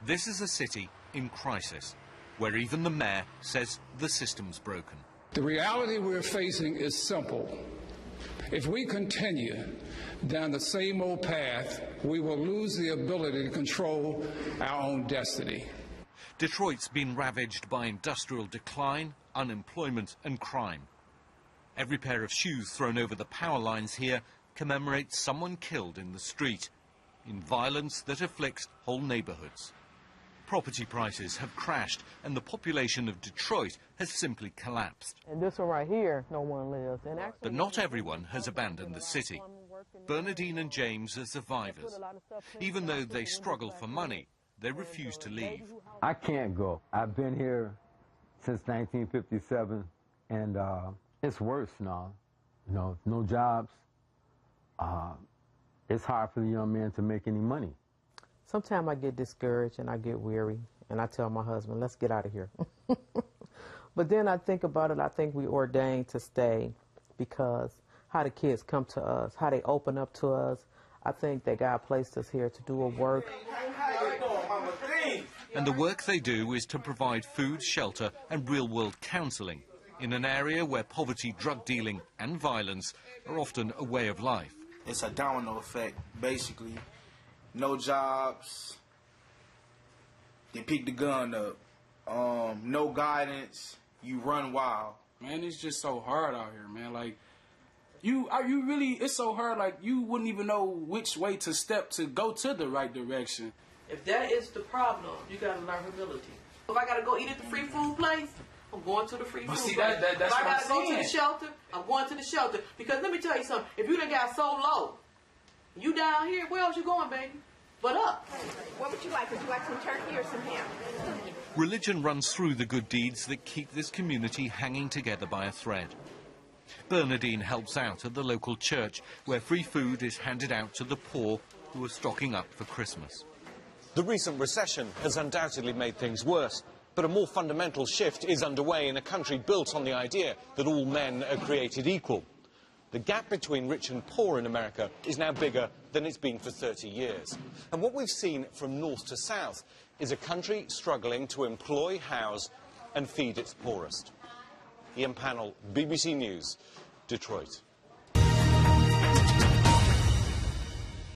This is a city in crisis, where even the mayor says the system's broken. The reality we're facing is simple. If we continue down the same old path, we will lose the ability to control our own destiny. Detroit's been ravaged by industrial decline, unemployment and crime. Every pair of shoes thrown over the power lines here commemorates someone killed in the street, in violence that afflicts whole neighborhoods. Property prices have crashed and the population of Detroit has simply collapsed. And this one right here, no one lives. And actually, but not everyone has abandoned the city. Bernadine and James are survivors. Even though they struggle for money, they refuse to leave. I can't go. I've been here since 1957, and it's worse now. You know, no jobs. It's hard for the young man to make any money. Sometimes I get discouraged and I get weary, and I tell my husband, let's get out of here. But then I think about it, I think we ordained to stay because how the kids come to us, how they open up to us, I think that God placed us here to do a work. And the work they do is to provide food, shelter and real-world counselling in an area where poverty, drug dealing and violence are often a way of life. It's a domino effect, basically. No jobs, they pick the gun up, no guidance, you run wild. Man, it's just so hard out here, man. Like, it's so hard, like, you wouldn't even know which way to step to go to the right direction. If that is the problem, you gotta learn humility. If I gotta go eat at the free food place, I'm going to the free food place. That's if I gotta go to the saying. shelter, I'm going to the shelter. Because let me tell you something, if you done got so low, you down here, where else you going, baby? But up. What would you like? Would you like some turkey or some ham? Religion runs through the good deeds that keep this community hanging together by a thread. Bernadine helps out at the local church, where free food is handed out to the poor who are stocking up for Christmas. The recent recession has undoubtedly made things worse, but a more fundamental shift is underway in a country built on the idea that all men are created equal. The gap between rich and poor in America is now bigger than it's been for 30 years. And what we've seen from north to south is a country struggling to employ, house and feed its poorest. Ian Pannell, BBC News, Detroit.